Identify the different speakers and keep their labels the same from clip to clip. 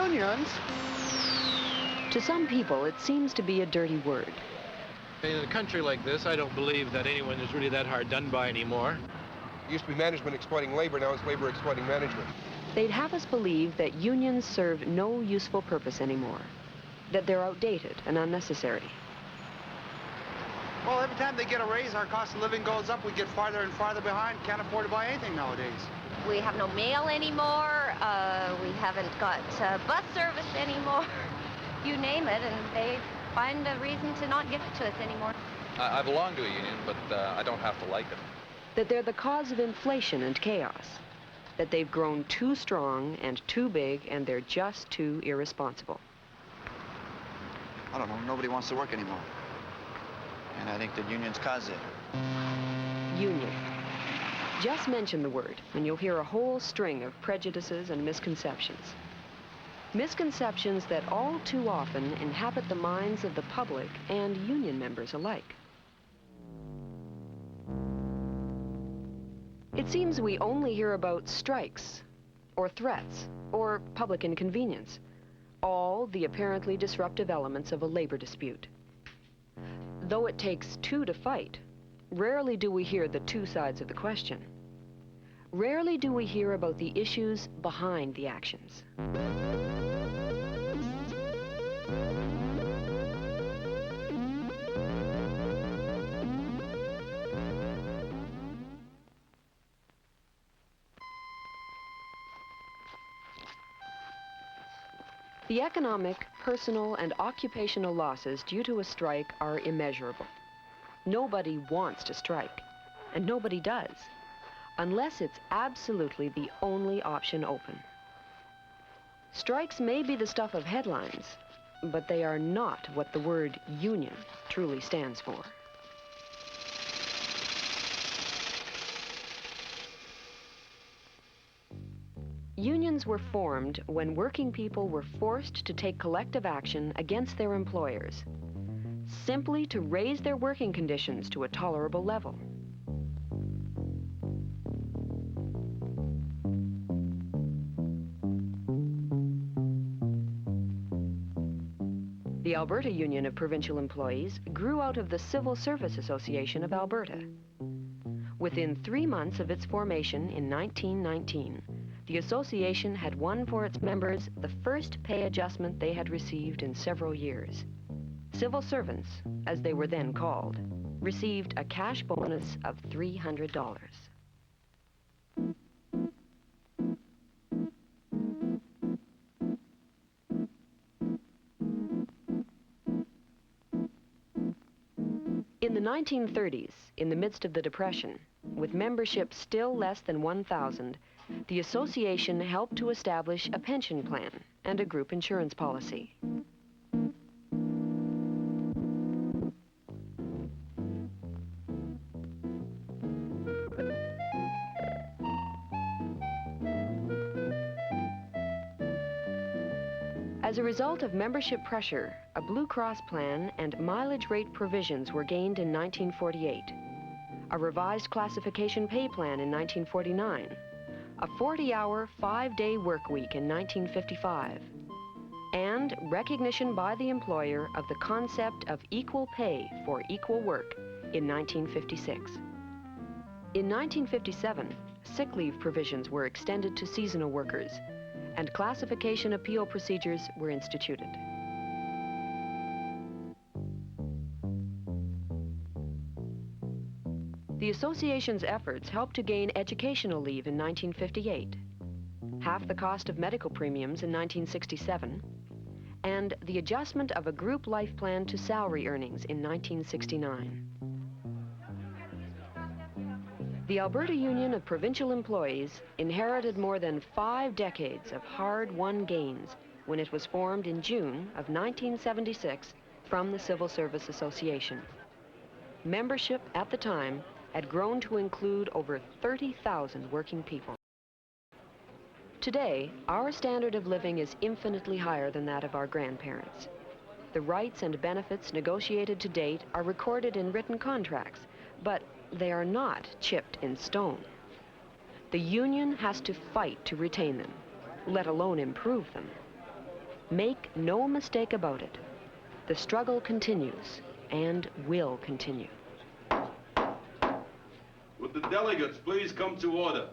Speaker 1: unions.
Speaker 2: To some people, it seems to be a dirty word.
Speaker 3: In a country like this, I don't believe that anyone is really that hard done by anymore.
Speaker 4: It used to be management exploiting labor, now it's labor exploiting management.
Speaker 2: They'd have us believe that unions serve no useful purpose anymore, that they're outdated and unnecessary.
Speaker 1: Well, every time they get a raise, our cost of living goes up. We get farther and farther behind, can't afford to buy anything nowadays.
Speaker 5: We have no mail anymore. We haven't got bus service anymore. You name it, and they find a reason to not give it to us anymore.
Speaker 6: I belong to a union, but I don't have to like it.
Speaker 2: That they're the cause of inflation and chaos. That they've grown too strong and too big, and they're just too irresponsible.
Speaker 7: I don't know, nobody wants to work anymore. And I think that unions cause it.
Speaker 2: Union. Just mention the word, and you'll hear a whole string of prejudices and misconceptions. Misconceptions that all too often inhabit the minds of the public and union members alike. It seems we only hear about strikes, or threats, or public inconvenience, all the apparently disruptive elements of a labor dispute. Though it takes two to fight, rarely do we hear the two sides of the question. Rarely do we hear about the issues behind the actions. The economic, personal, and occupational losses due to a strike are immeasurable. Nobody wants to strike, and nobody does, unless it's absolutely the only option open. Strikes may be the stuff of headlines, but they are not what the word union truly stands for. Unions were formed when working people were forced to take collective action against their employers, simply to raise their working conditions to a tolerable level. The Alberta Union of Provincial Employees grew out of the Civil Service Association of Alberta. Within 3 months of its formation in 1919, the association had won for its members the first pay adjustment they had received in several years. Civil servants, as they were then called, received a cash bonus of $300. In the 1930s, in the midst of the Depression, with membership still less than 1,000, the association helped to establish a pension plan and a group insurance policy. As a result of membership pressure, a Blue Cross plan and mileage rate provisions were gained in 1948, a revised classification pay plan in 1949, a 40-hour, 5-day work week in 1955, and recognition by the employer of the concept of equal pay for equal work in 1956. In 1957, sick leave provisions were extended to seasonal workers, and classification appeal procedures were instituted. The association's efforts helped to gain educational leave in 1958, half the cost of medical premiums in 1967, and the adjustment of a group life plan to salary earnings in 1969. The Alberta Union of Provincial Employees inherited more than 5 decades of hard-won gains when it was formed in June of 1976 from the Civil Service Association. Membership at the time had grown to include over 30,000 working people. Today, our standard of living is infinitely higher than that of our grandparents. The rights and benefits negotiated to date are recorded in written contracts, but they are not chipped in stone. The union has to fight to retain them, let alone improve them. Make no mistake about it. The struggle continues and will continue.
Speaker 8: Would the delegates please come to order?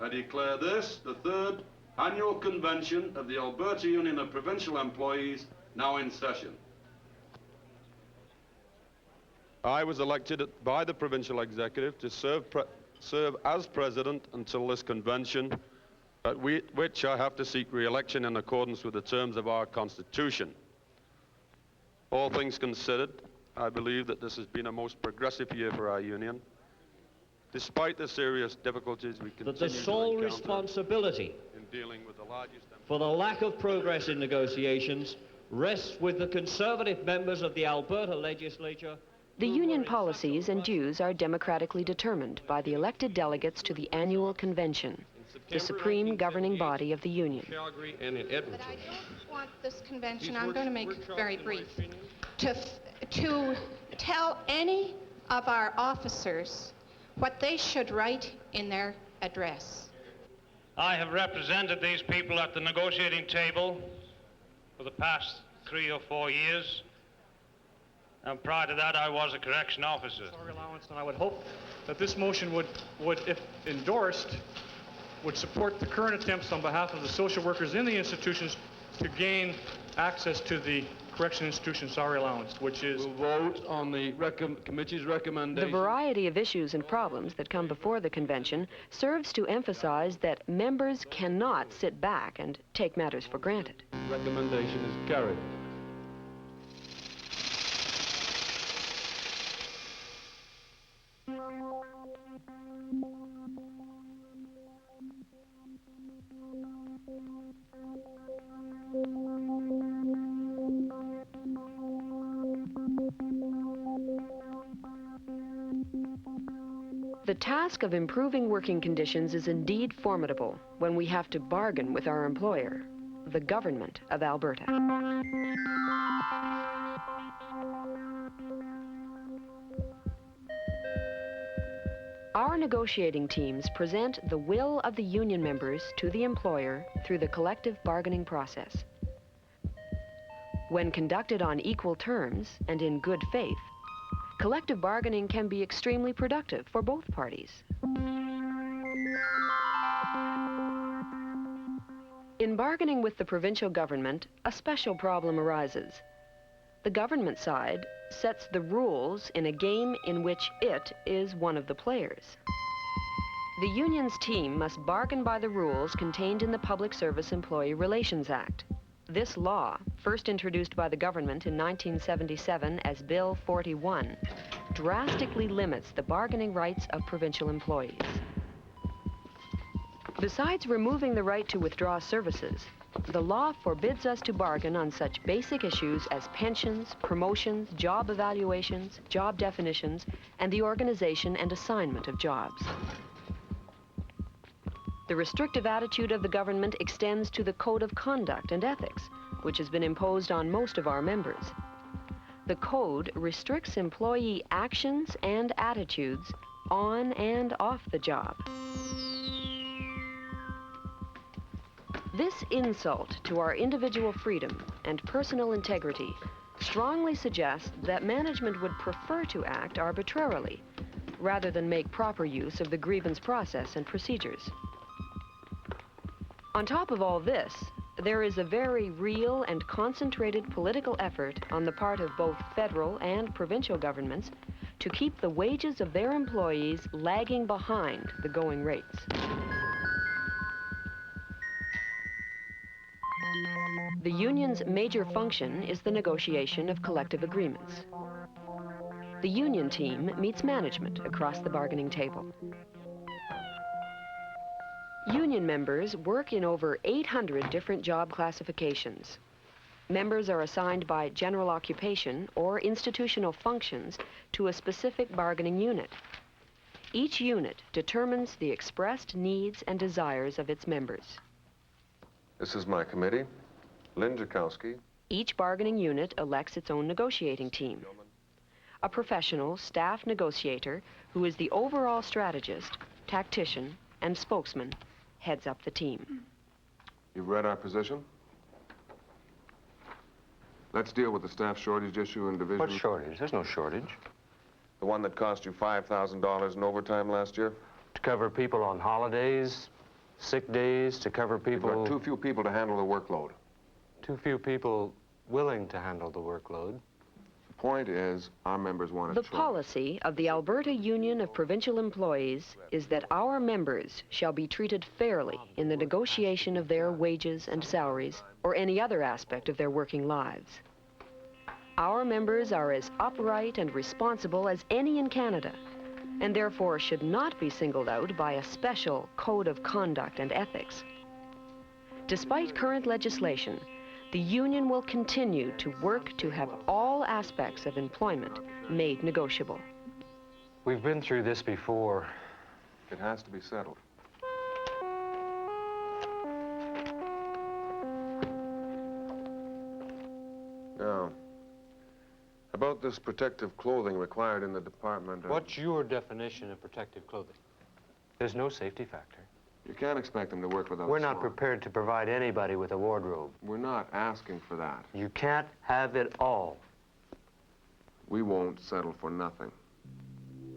Speaker 8: I declare this the 3rd Annual Convention of the Alberta Union of Provincial Employees now in session.
Speaker 9: I was elected by the Provincial Executive to serve as President until this convention, at which I have to seek re-election in accordance with the terms of our Constitution. All things considered, I believe that this has been a most progressive year for our union. Despite the serious difficulties we continue
Speaker 10: that the sole responsibility
Speaker 9: in dealing with the largest
Speaker 10: for the lack of progress in negotiations rests with the Conservative members of the Alberta legislature.
Speaker 2: The union policies and dues are democratically determined by the elected delegates to the annual convention, the supreme governing body of the union.
Speaker 11: But I don't want this convention, I'm going to make it very brief, to tell any of our officers what they should write in their address.
Speaker 12: I have represented these people at the negotiating table for the past 3 or 4 years. And prior to that, I was a correction officer.
Speaker 13: Salary allowance, and I would hope that this motion would, if endorsed, would support the current attempts on behalf of the social workers in the institutions to gain access to the correction institution salary allowance, which is...
Speaker 9: We'll vote on the committee's recommendation.
Speaker 2: The variety of issues and problems that come before the convention serves to emphasize that members cannot sit back and take matters for granted.
Speaker 9: Recommendation is carried. The task of improving working conditions is indeed formidable when we have to bargain with our employer, the government of Alberta. Our negotiating teams present the will of the union members to the employer through the collective bargaining process. When conducted on equal terms and in good faith, collective bargaining can be extremely productive for both parties. In bargaining with the provincial government, a special problem arises. The government side sets the rules in a game in which it is one of the players. The union's team must bargain by the rules contained in the Public Service Employee Relations Act. This law, first introduced by the government in 1977 as Bill 41, drastically limits the bargaining rights of provincial employees. Besides removing the right to withdraw services, the law forbids us to bargain on such basic issues as pensions, promotions, job evaluations, job definitions, and the organization and assignment of jobs. The restrictive attitude of the government extends to the Code of Conduct and Ethics, which has been imposed on most of our members. The Code restricts employee actions and attitudes on and off the job. This insult to our individual freedom and personal integrity strongly suggests that management would prefer to act arbitrarily rather than make proper use of the grievance process and procedures. On top of all this, there is a very real and concentrated political effort on the part of both federal and provincial governments to keep the wages of their employees lagging behind the going rates. The union's major function is the negotiation of collective agreements. The union team meets management across the bargaining table. Union members work in over 800 different job classifications. Members are assigned by general occupation or institutional functions to a specific bargaining unit. Each unit determines the expressed needs and desires of its members.
Speaker 14: This is my committee. Lynn Jakowski.
Speaker 2: Each bargaining unit elects its own negotiating team. A professional staff negotiator who is the overall strategist, tactician, and spokesman heads up the team.
Speaker 14: You've read our position? Let's deal with the staff shortage issue in Division.
Speaker 15: What shortage? There's no shortage.
Speaker 14: The one that cost you $5,000 in overtime last year?
Speaker 15: To cover people on holidays, sick days, to cover people...
Speaker 14: You've got too few people to handle the workload.
Speaker 15: Too few people willing to handle the workload.
Speaker 14: The point is, our members want
Speaker 2: The
Speaker 14: a choice.
Speaker 2: policy of the Alberta Union of Provincial Employees is that our members shall be treated fairly in the negotiation of their wages and salaries or any other aspect of their working lives. Our members are as upright and responsible as any in Canada, and therefore should not be singled out by a special code of conduct and ethics. Despite current legislation, the union will continue to work to have all aspects of employment made negotiable.
Speaker 15: We've been through this before.
Speaker 14: It has to be settled. Now, about this protective clothing required in the department of...
Speaker 15: What's your definition of protective clothing? There's no safety factor.
Speaker 14: You can't expect them to work without
Speaker 15: We're not
Speaker 14: smog.
Speaker 15: prepared to provide anybody with a wardrobe.
Speaker 14: We're not asking for that.
Speaker 15: You can't have it all.
Speaker 14: We won't settle for nothing.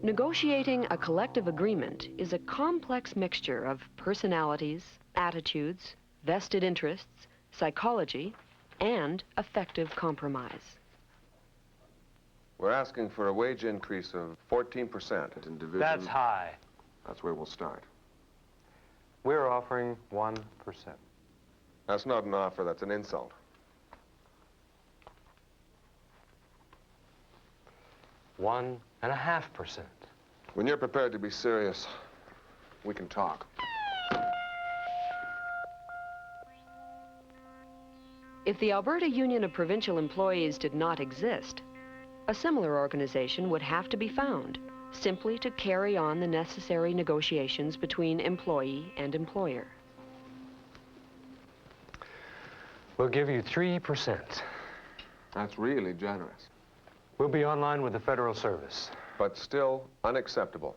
Speaker 2: Negotiating a collective agreement is a complex mixture of personalities, attitudes, vested interests, psychology, and effective compromise.
Speaker 14: We're asking for a wage increase of 14% in Division...
Speaker 15: That's high.
Speaker 14: That's where we'll start.
Speaker 15: We're offering 1%.
Speaker 14: That's not an offer, that's an insult.
Speaker 15: 1.5%.
Speaker 14: When you're prepared to be serious, we can talk.
Speaker 2: If the Alberta Union of Provincial Employees did not exist, a similar organization would have to be found, simply to carry on the necessary negotiations between employee and employer.
Speaker 15: We'll give you 3%.
Speaker 14: That's really generous.
Speaker 15: We'll be on line with the federal service.
Speaker 14: But still unacceptable.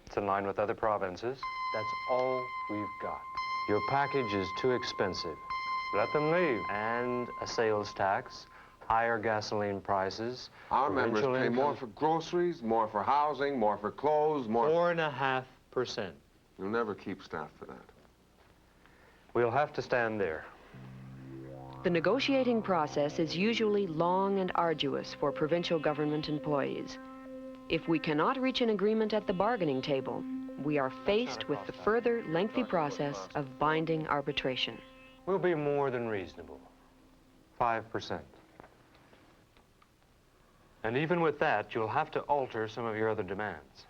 Speaker 15: It's in line with other provinces. That's all we've got. Your package is too expensive. Let them leave. And a sales tax, higher gasoline prices.
Speaker 14: Our members
Speaker 15: provincial
Speaker 14: pay
Speaker 15: income.
Speaker 14: more for groceries, more for housing, more for clothes, more...
Speaker 15: 4.5%.
Speaker 14: You'll never keep staff for that.
Speaker 15: We'll have to stand there.
Speaker 2: The negotiating process is usually long and arduous for provincial government employees. If we cannot reach an agreement at the bargaining table, we are faced with the further lengthy process of binding arbitration.
Speaker 15: We'll be more than reasonable. 5%. And even with that, you'll have to alter some of your other demands.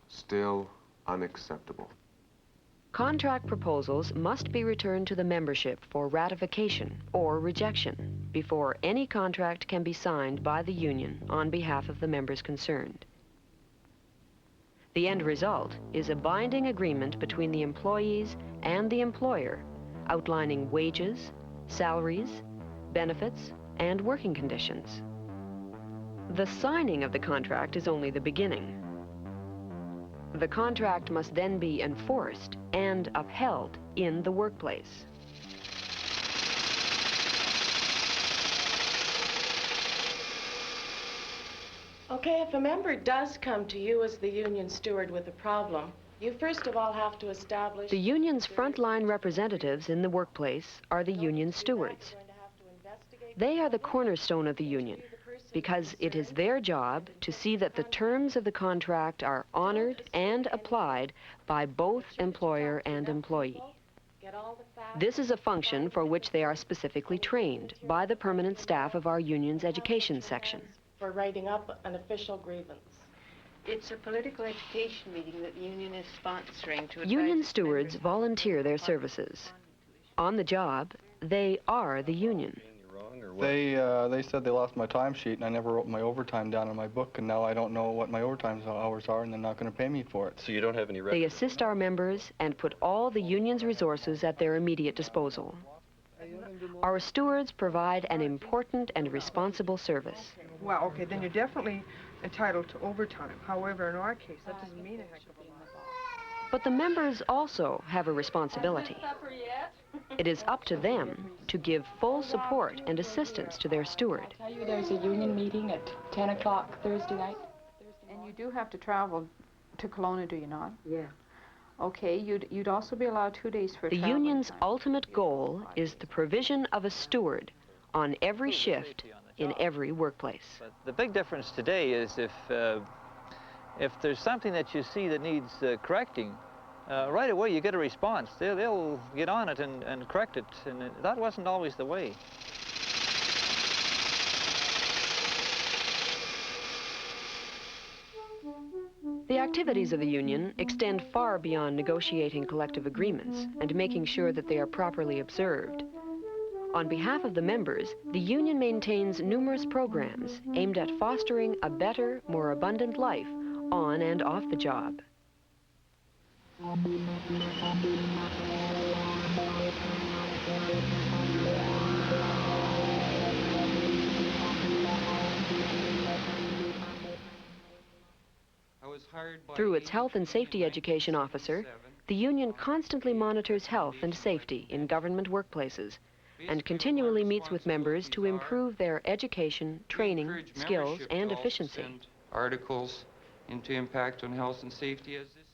Speaker 14: Still unacceptable.
Speaker 2: Contract proposals must be returned to the membership for ratification or rejection before any contract can be signed by the union on behalf of the members concerned. The end result is a binding agreement between the employees and the employer outlining wages, salaries, benefits, and working conditions. The signing of the contract is only the beginning. The contract must then be enforced and upheld in the workplace.
Speaker 16: Okay, if a member does come to you as the union steward with a problem, you first of all have to establish...
Speaker 2: The union's frontline representatives in the workplace are the union stewards. They are the cornerstone of the union because it is their job to see that the terms of the contract are honored and applied by both employer and employee. This is a function for which they are specifically trained by the permanent staff of our union's education section.
Speaker 16: For writing up an official grievance.
Speaker 17: It's a political education meeting that the union is sponsoring to advise
Speaker 2: Union
Speaker 17: its
Speaker 2: stewards
Speaker 17: members.
Speaker 2: volunteer their services. On the job, they are the union.
Speaker 18: They said they lost my timesheet and I never wrote my overtime down in my book, and now I don't know what my overtime hours are and they're not going to pay me for it.
Speaker 15: So you don't have any
Speaker 2: They assist our members and put all the union's resources at their immediate disposal. Our stewards provide an important and responsible service.
Speaker 19: Well, okay, then you're definitely entitled to overtime. However, in our case, that doesn't mean a heck of a lot.
Speaker 2: But the members also have a responsibility. It is up to them to give full support and assistance to their steward.
Speaker 16: I'll tell you, there's a union meeting at 10 o'clock Thursday night.
Speaker 19: And you do have to travel to Kelowna, do you not?
Speaker 16: Yeah.
Speaker 19: Okay, you'd also be allowed 2 days for
Speaker 2: The
Speaker 19: traveling
Speaker 2: union's
Speaker 19: time.
Speaker 2: ultimate goal is the provision of a steward on every shift in every workplace.
Speaker 6: But the big difference today is if there's something that you see that needs correcting, right away you get a response. They'll get on it and correct it, and that wasn't always the way.
Speaker 2: The activities of the union extend far beyond negotiating collective agreements and making sure that they are properly observed. On behalf of the members, the union maintains numerous programs aimed at fostering a better, more abundant life on and off the job. Through its health and safety education officer, the union constantly monitors health and safety in government workplaces and continually meets with members to improve their education, training, skills, and efficiency.
Speaker 20: Articles into impact on health and safety as this.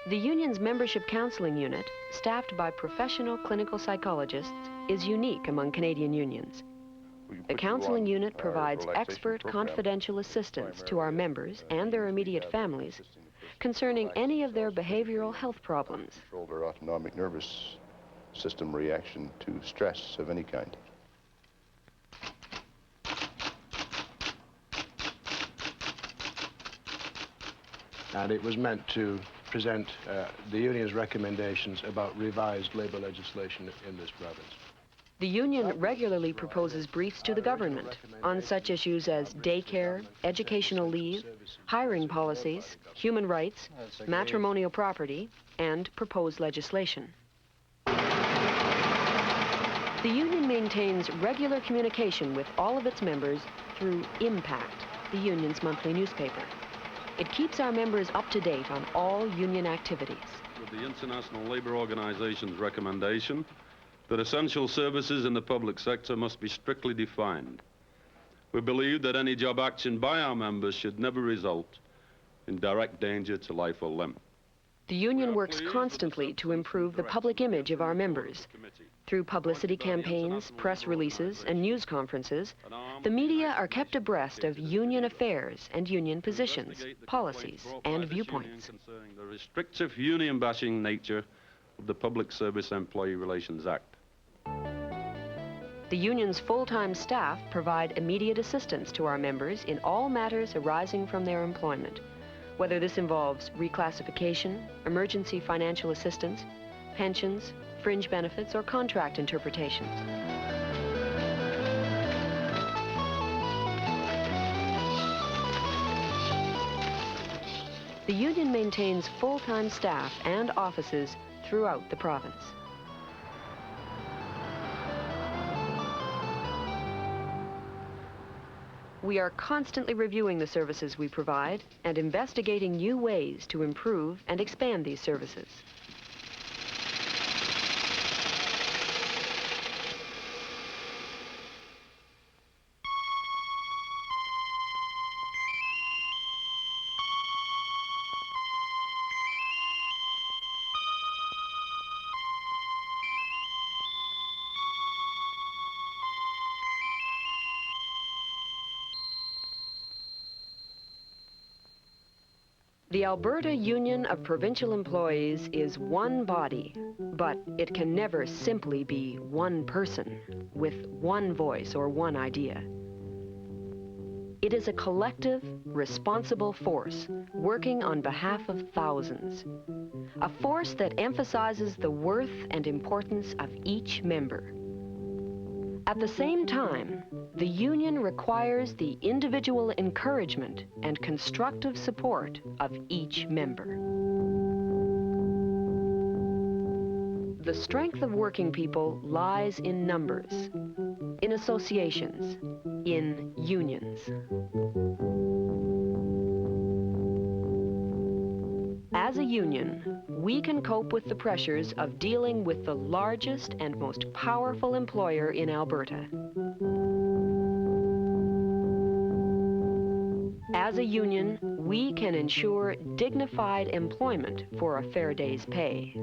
Speaker 2: The union's membership counseling unit, staffed by professional clinical psychologists, is unique among Canadian unions. The counseling unit provides expert, confidential assistance to our members and their immediate families concerning any of their behavioral health problems.
Speaker 21: Control their autonomic nervous system reaction to stress of any kind.
Speaker 22: And it was meant to present the union's recommendations about revised labor legislation in this province.
Speaker 2: The union regularly proposes briefs to the government on such issues as daycare, educational leave, hiring policies, human rights, matrimonial property, and proposed legislation. The union maintains regular communication with all of its members through Impact, the union's monthly newspaper. It keeps our members up to date on all union activities.
Speaker 8: With the International Labour Organization's recommendation that essential services in the public sector must be strictly defined. We believe that any job action by our members should never result in direct danger to life or limb.
Speaker 2: The union works constantly to improve the public image of our members. Through publicity campaigns, press releases, and news conferences, the media are kept abreast of union affairs and union positions, policies, and viewpoints.
Speaker 8: Concerning the restrictive union-bashing nature of the Public Service Employee Relations Act.
Speaker 2: The union's full-time staff provide immediate assistance to our members in all matters arising from their employment, whether this involves reclassification, emergency financial assistance, pensions, fringe benefits, or contract interpretations. The union maintains full-time staff and offices throughout the province. We are constantly reviewing the services we provide and investigating new ways to improve and expand these services. The Alberta Union of Provincial Employees is one body, but it can never simply be one person with one voice or one idea. It is a collective, responsible force working on behalf of thousands. A force that emphasizes the worth and importance of each member. At the same time, the union requires the individual encouragement and constructive support of each member. The strength of working people lies in numbers, in associations, in unions. As a union, we can cope with the pressures of dealing with the largest and most powerful employer in Alberta. As a union, we can ensure dignified employment for a fair day's pay.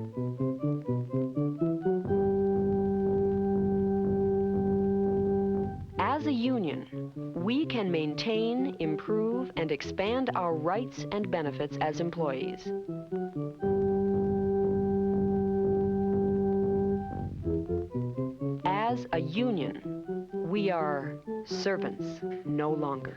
Speaker 2: As a union, we can maintain, improve, and expand our rights and benefits as employees. As a union, we are servants no longer.